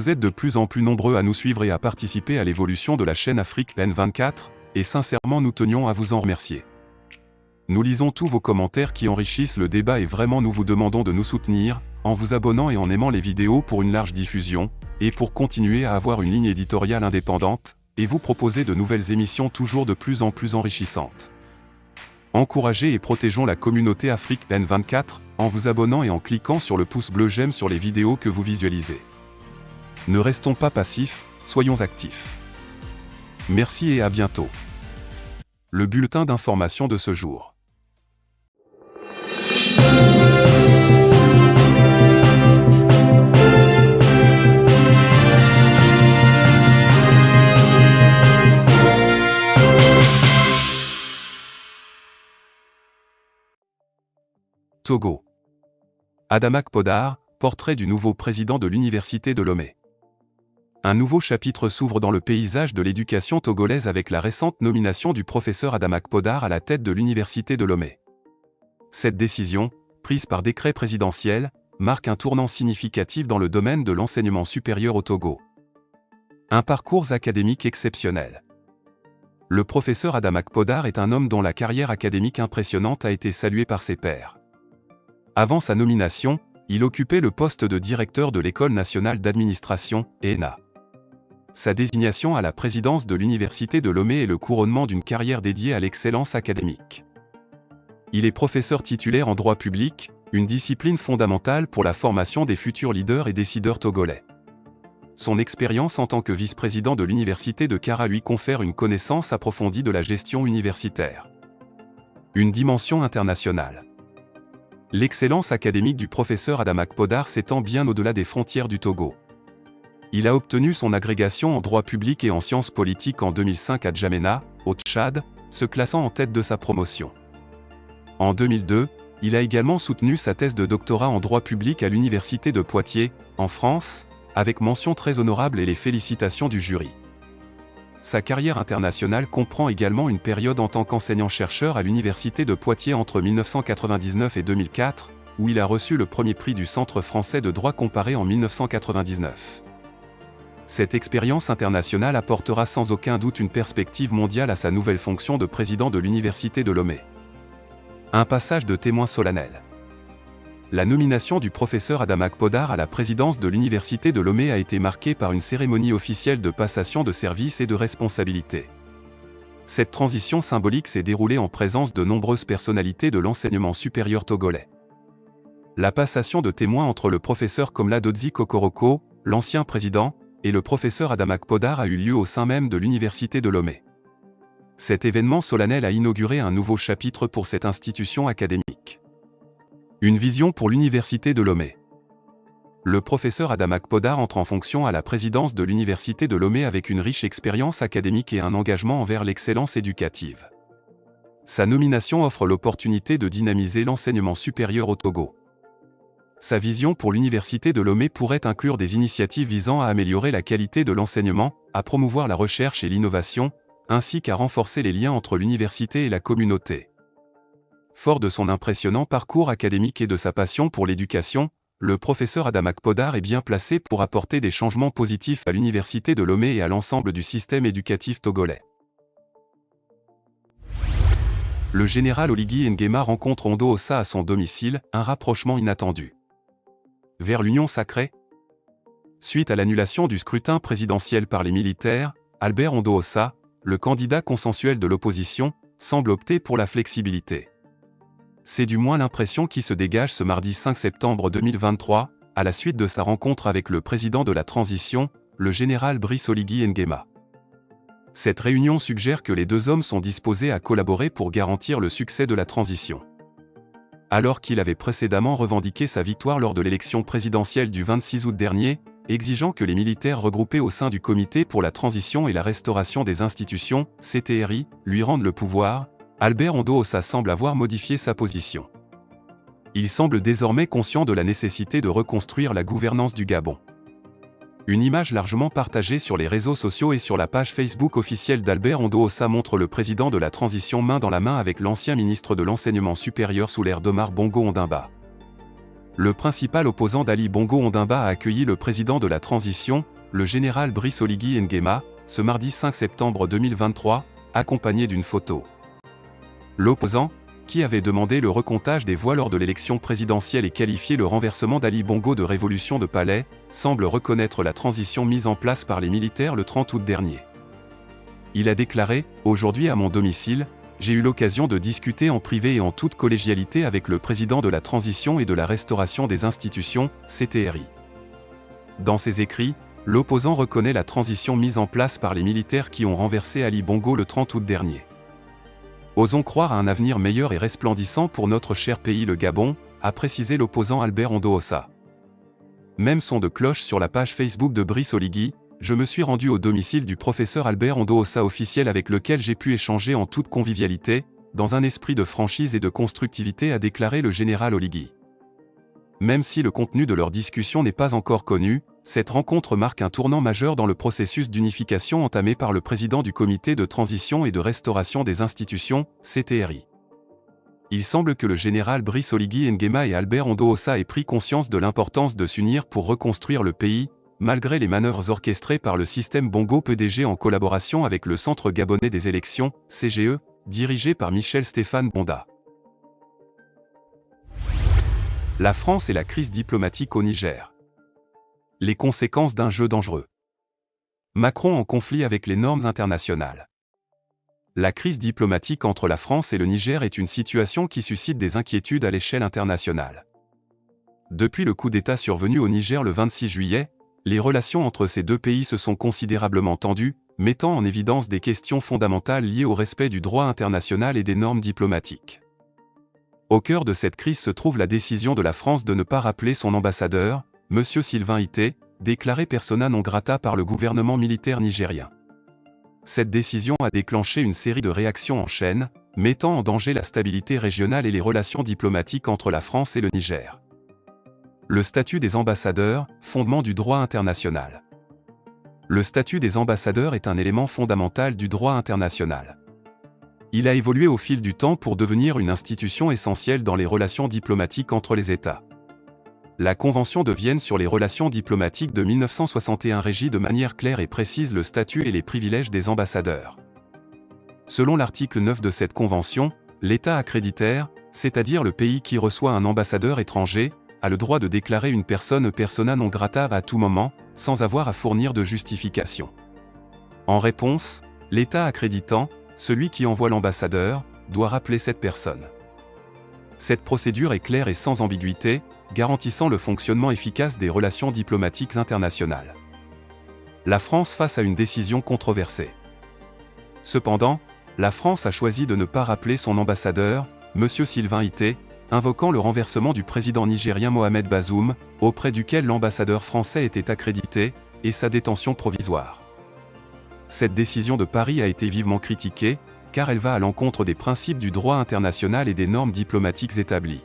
Vous êtes de plus en plus nombreux à nous suivre et à participer à l'évolution de la chaîne Afrique N24, et sincèrement nous tenions à vous en remercier. Nous lisons tous vos commentaires qui enrichissent le débat et vraiment nous vous demandons de nous soutenir, en vous abonnant et en aimant les vidéos pour une large diffusion, et pour continuer à avoir une ligne éditoriale indépendante, et vous proposer de nouvelles émissions toujours de plus en plus enrichissantes. Encouragez et protégeons la communauté Afrique N24, en vous abonnant et en cliquant sur le pouce bleu j'aime sur les vidéos que vous visualisez. Ne restons pas passifs, soyons actifs. Merci et à bientôt. Le bulletin d'information de ce jour. Togo. Adamak Podar, portrait du nouveau président de l'Université de Lomé. Un nouveau chapitre s'ouvre dans le paysage de l'éducation togolaise avec la récente nomination du professeur Adamak Podar à la tête de l'Université de Lomé. Cette décision, prise par décret présidentiel, marque un tournant significatif dans le domaine de l'enseignement supérieur au Togo. Un parcours académique exceptionnel. Le professeur Adamak Podar est un homme dont la carrière académique impressionnante a été saluée par ses pairs. Avant sa nomination, il occupait le poste de directeur de l'École nationale d'administration, ENA. Sa désignation à la présidence de l'Université de Lomé est le couronnement d'une carrière dédiée à l'excellence académique. Il est professeur titulaire en droit public, une discipline fondamentale pour la formation des futurs leaders et décideurs togolais. Son expérience en tant que vice-président de l'Université de Kara lui confère une connaissance approfondie de la gestion universitaire. Une dimension internationale. L'excellence académique du professeur Adamak Podar s'étend bien au-delà des frontières du Togo. Il a obtenu son agrégation en droit public et en sciences politiques en 2005 à Djamena, au Tchad, se classant en tête de sa promotion. En 2002, il a également soutenu sa thèse de doctorat en droit public à l'Université de Poitiers, en France, avec mention très honorable et les félicitations du jury. Sa carrière internationale comprend également une période en tant qu'enseignant-chercheur à l'Université de Poitiers entre 1999 et 2004, où il a reçu le premier prix du Centre français de droit comparé en 1999. Cette expérience internationale apportera sans aucun doute une perspective mondiale à sa nouvelle fonction de président de l'Université de Lomé. Un passage de témoin solennel. La nomination du professeur Adamak Podar à la présidence de l'Université de Lomé a été marquée par une cérémonie officielle de passation de services et de responsabilités. Cette transition symbolique s'est déroulée en présence de nombreuses personnalités de l'enseignement supérieur togolais. La passation de témoins entre le professeur Komla Dodzi Kokoroko, l'ancien président, et le professeur Adamak Podar a eu lieu au sein même de l'Université de Lomé. Cet événement solennel a inauguré un nouveau chapitre pour cette institution académique. Une vision pour l'Université de Lomé. Le professeur Adamak Podar entre en fonction à la présidence de l'Université de Lomé avec une riche expérience académique et un engagement envers l'excellence éducative. Sa nomination offre l'opportunité de dynamiser l'enseignement supérieur au Togo. Sa vision pour l'Université de Lomé pourrait inclure des initiatives visant à améliorer la qualité de l'enseignement, à promouvoir la recherche et l'innovation, ainsi qu'à renforcer les liens entre l'université et la communauté. Fort de son impressionnant parcours académique et de sa passion pour l'éducation, le professeur Adamak Podar est bien placé pour apporter des changements positifs à l'Université de Lomé et à l'ensemble du système éducatif togolais. Le général Oligui Nguema rencontre Ondo Ossa à son domicile, un rapprochement inattendu. Vers l'union sacrée? Suite à l'annulation du scrutin présidentiel par les militaires, Albert Ondo Ossa, le candidat consensuel de l'opposition, semble opter pour la flexibilité. C'est du moins l'impression qui se dégage ce mardi 5 septembre 2023, à la suite de sa rencontre avec le président de la transition, le général Brice Oligui Nguema. Cette réunion suggère que les deux hommes sont disposés à collaborer pour garantir le succès de la transition. Alors qu'il avait précédemment revendiqué sa victoire lors de l'élection présidentielle du 26 août dernier, exigeant que les militaires regroupés au sein du Comité pour la transition et la restauration des institutions, CTRI, lui rendent le pouvoir, Albert Ondo Ossa semble avoir modifié sa position. Il semble désormais conscient de la nécessité de reconstruire la gouvernance du Gabon. Une image largement partagée sur les réseaux sociaux et sur la page Facebook officielle d'Albert Ondoosa montre le président de la transition main dans la main avec l'ancien ministre de l'Enseignement supérieur sous l'ère d'Omar Bongo Ondimba. Le principal opposant d'Ali Bongo Ondimba a accueilli le président de la transition, le général Brice Oligui Nguema, ce mardi 5 septembre 2023, accompagné d'une photo. L'opposant, qui avait demandé le recomptage des voix lors de l'élection présidentielle et qualifié le renversement d'Ali Bongo de révolution de palais, semble reconnaître la transition mise en place par les militaires le 30 août dernier. Il a déclaré « Aujourd'hui à mon domicile, j'ai eu l'occasion de discuter en privé et en toute collégialité avec le président de la transition et de la restauration des institutions, CTRI. » Dans ses écrits, l'opposant reconnaît la transition mise en place par les militaires qui ont renversé Ali Bongo le 30 août dernier. Osons croire à un avenir meilleur et resplendissant pour notre cher pays le Gabon, a précisé l'opposant Albert Ondoosa. Même son de cloche sur la page Facebook de Brice Oligui, je me suis rendu au domicile du professeur Albert Ondoosa officiel avec lequel j'ai pu échanger en toute convivialité, dans un esprit de franchise et de constructivité a déclaré le général Oligui. Même si le contenu de leur discussion n'est pas encore connu, cette rencontre marque un tournant majeur dans le processus d'unification entamé par le président du Comité de transition et de restauration des institutions, CTRI. Il semble que le général Brice Oligui Nguema et Albert Ondoosa aient pris conscience de l'importance de s'unir pour reconstruire le pays, malgré les manœuvres orchestrées par le système Bongo PDG en collaboration avec le Centre Gabonais des élections, CGE, dirigé par Michel Stéphane Bonda. La France et la crise diplomatique au Niger. Les conséquences d'un jeu dangereux. Macron en conflit avec les normes internationales. La crise diplomatique entre la France et le Niger est une situation qui suscite des inquiétudes à l'échelle internationale. Depuis le coup d'État survenu au Niger le 26 juillet, les relations entre ces deux pays se sont considérablement tendues, mettant en évidence des questions fondamentales liées au respect du droit international et des normes diplomatiques. Au cœur de cette crise se trouve la décision de la France de ne pas rappeler son ambassadeur, M. Sylvain Ité, déclaré persona non grata par le gouvernement militaire nigérien. Cette décision a déclenché une série de réactions en chaîne, mettant en danger la stabilité régionale et les relations diplomatiques entre la France et le Niger. Le statut des ambassadeurs, fondement du droit international. Le statut des ambassadeurs est un élément fondamental du droit international. Il a évolué au fil du temps pour devenir une institution essentielle dans les relations diplomatiques entre les États. La Convention de Vienne sur les relations diplomatiques de 1961 régit de manière claire et précise le statut et les privilèges des ambassadeurs. Selon l'article 9 de cette convention, l'État accréditaire, c'est-à-dire le pays qui reçoit un ambassadeur étranger, a le droit de déclarer une personne persona non grata à tout moment, sans avoir à fournir de justification. En réponse, l'État accréditant, celui qui envoie l'ambassadeur, doit rappeler cette personne. Cette procédure est claire et sans ambiguïté, garantissant le fonctionnement efficace des relations diplomatiques internationales. La France face à une décision controversée. Cependant, la France a choisi de ne pas rappeler son ambassadeur, M. Sylvain Ité, invoquant le renversement du président nigérien Mohamed Bazoum, auprès duquel l'ambassadeur français était accrédité, et sa détention provisoire. Cette décision de Paris a été vivement critiquée, car elle va à l'encontre des principes du droit international et des normes diplomatiques établies.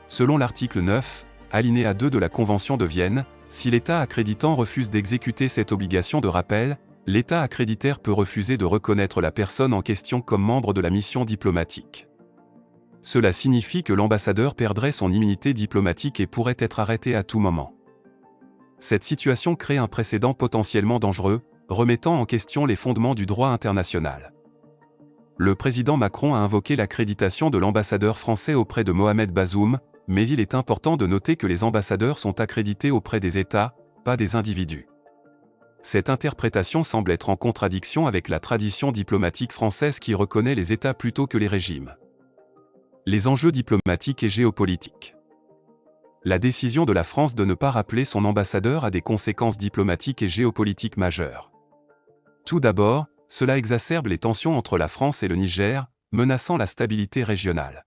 Selon l'article 9, alinéa 2 de la Convention de Vienne, si l'État accréditant refuse d'exécuter cette obligation de rappel, l'État accréditaire peut refuser de reconnaître la personne en question comme membre de la mission diplomatique. Cela signifie que l'ambassadeur perdrait son immunité diplomatique et pourrait être arrêté à tout moment. Cette situation crée un précédent potentiellement dangereux, remettant en question les fondements du droit international. Le président Macron a invoqué l'accréditation de l'ambassadeur français auprès de Mohamed Bazoum, mais il est important de noter que les ambassadeurs sont accrédités auprès des États, pas des individus. Cette interprétation semble être en contradiction avec la tradition diplomatique française qui reconnaît les États plutôt que les régimes. Les enjeux diplomatiques et géopolitiques. La décision de la France de ne pas rappeler son ambassadeur a des conséquences diplomatiques et géopolitiques majeures. Tout d'abord, cela exacerbe les tensions entre la France et le Niger, menaçant la stabilité régionale.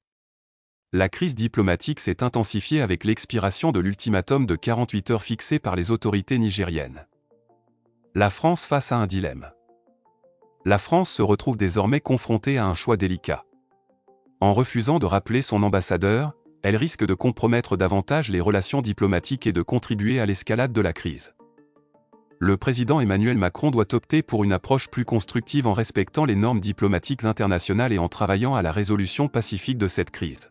La crise diplomatique s'est intensifiée avec l'expiration de l'ultimatum de 48 heures fixé par les autorités nigériennes. La France face à un dilemme. La France se retrouve désormais confrontée à un choix délicat. En refusant de rappeler son ambassadeur, elle risque de compromettre davantage les relations diplomatiques et de contribuer à l'escalade de la crise. le président Emmanuel Macron doit opter pour une approche plus constructive en respectant les normes diplomatiques internationales et en travaillant à la résolution pacifique de cette crise.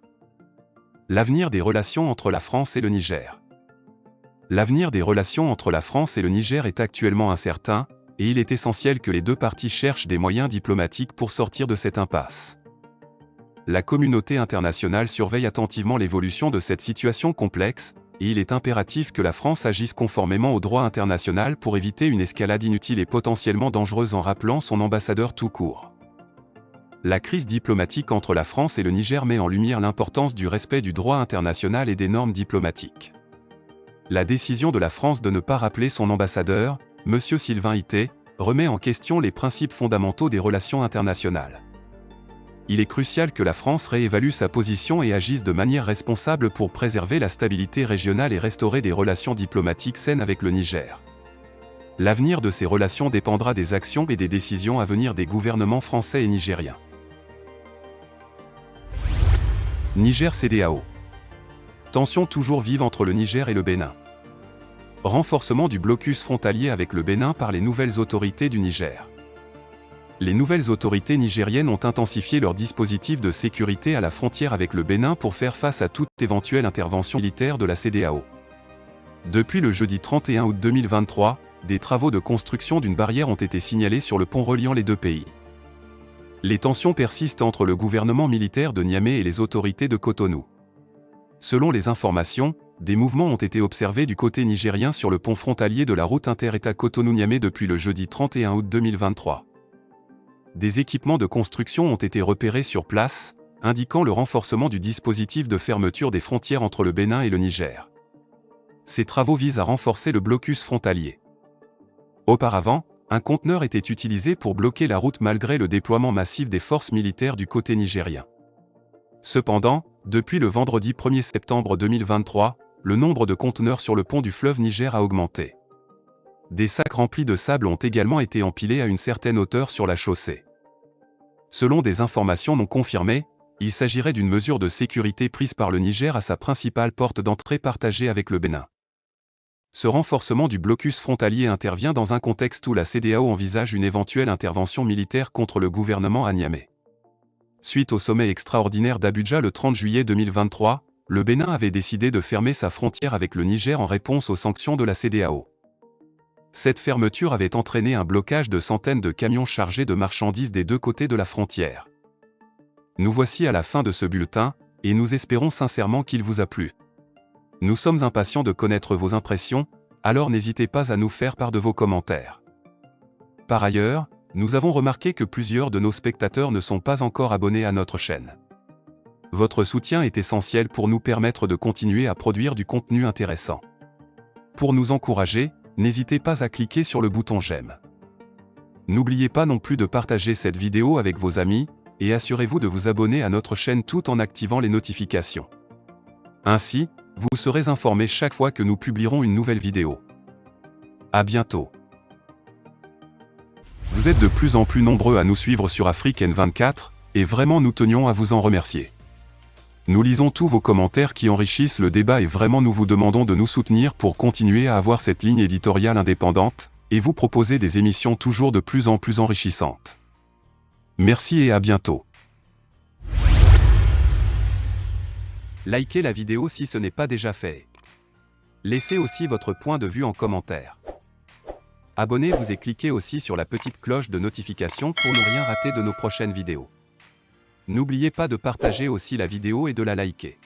L'avenir des relations entre la France et le Niger. L'avenir des relations entre la France et le Niger est actuellement incertain, et il est essentiel que les deux parties cherchent des moyens diplomatiques pour sortir de cette impasse. La communauté internationale surveille attentivement l'évolution de cette situation complexe, et il est impératif que la France agisse conformément au droit international pour éviter une escalade inutile et potentiellement dangereuse en rappelant son ambassadeur tout court. La crise diplomatique entre la France et le Niger met en lumière l'importance du respect du droit international et des normes diplomatiques. La décision de la France de ne pas rappeler son ambassadeur, M. Sylvain Ité, remet en question les principes fondamentaux des relations internationales. Il est crucial que la France réévalue sa position et agisse de manière responsable pour préserver la stabilité régionale et restaurer des relations diplomatiques saines avec le Niger. L'avenir de ces relations dépendra des actions et des décisions à venir des gouvernements français et nigériens. Niger-CEDEAO. Tensions toujours vives entre le Niger et le Bénin. Renforcement du blocus frontalier avec le Bénin par les nouvelles autorités du Niger. Les nouvelles autorités nigériennes ont intensifié leur dispositif de sécurité à la frontière avec le Bénin pour faire face à toute éventuelle intervention militaire de la CEDEAO. Depuis le jeudi 31 août 2023, des travaux de construction d'une barrière ont été signalés sur le pont reliant les deux pays. Les tensions persistent entre le gouvernement militaire de Niamey et les autorités de Cotonou. Selon les informations, des mouvements ont été observés du côté nigérien sur le pont frontalier de la route inter-État Cotonou-Niamey depuis le jeudi 31 août 2023. Des équipements de construction ont été repérés sur place, indiquant le renforcement du dispositif de fermeture des frontières entre le Bénin et le Niger. Ces travaux visent à renforcer le blocus frontalier. Auparavant, un conteneur était utilisé pour bloquer la route malgré le déploiement massif des forces militaires du côté nigérien. Cependant, depuis le vendredi 1er septembre 2023, le nombre de conteneurs sur le pont du fleuve Niger a augmenté. Des sacs remplis de sable ont également été empilés à une certaine hauteur sur la chaussée. Selon des informations non confirmées, il s'agirait d'une mesure de sécurité prise par le Niger à sa principale porte d'entrée partagée avec le Bénin. Ce renforcement du blocus frontalier intervient dans un contexte où la CEDEAO envisage une éventuelle intervention militaire contre le gouvernement à Niamey. Suite au sommet extraordinaire d'Abuja le 30 juillet 2023, le Bénin avait décidé de fermer sa frontière avec le Niger en réponse aux sanctions de la CEDEAO. Cette fermeture avait entraîné un blocage de centaines de camions chargés de marchandises des deux côtés de la frontière. Nous voici à la fin de ce bulletin, et nous espérons sincèrement qu'il vous a plu. Nous sommes impatients de connaître vos impressions, alors n'hésitez pas à nous faire part de vos commentaires. Par ailleurs, nous avons remarqué que plusieurs de nos spectateurs ne sont pas encore abonnés à notre chaîne. Votre soutien est essentiel pour nous permettre de continuer à produire du contenu intéressant. Pour nous encourager, n'hésitez pas à cliquer sur le bouton j'aime. N'oubliez pas non plus de partager cette vidéo avec vos amis, et assurez-vous de vous abonner à notre chaîne tout en activant les notifications. Ainsi, vous serez informé chaque fois que nous publierons une nouvelle vidéo. À bientôt. Vous êtes de plus en plus nombreux à nous suivre sur Africaine24, et vraiment nous tenions à vous en remercier. Nous lisons tous vos commentaires qui enrichissent le débat et vraiment nous vous demandons de nous soutenir pour continuer à avoir cette ligne éditoriale indépendante, et vous proposer des émissions toujours de plus en plus enrichissantes. Merci et à bientôt. Likez la vidéo si ce n'est pas déjà fait. Laissez aussi votre point de vue en commentaire. Abonnez-vous et cliquez aussi sur la petite cloche de notification pour ne rien rater de nos prochaines vidéos. N'oubliez pas de partager aussi la vidéo et de la liker.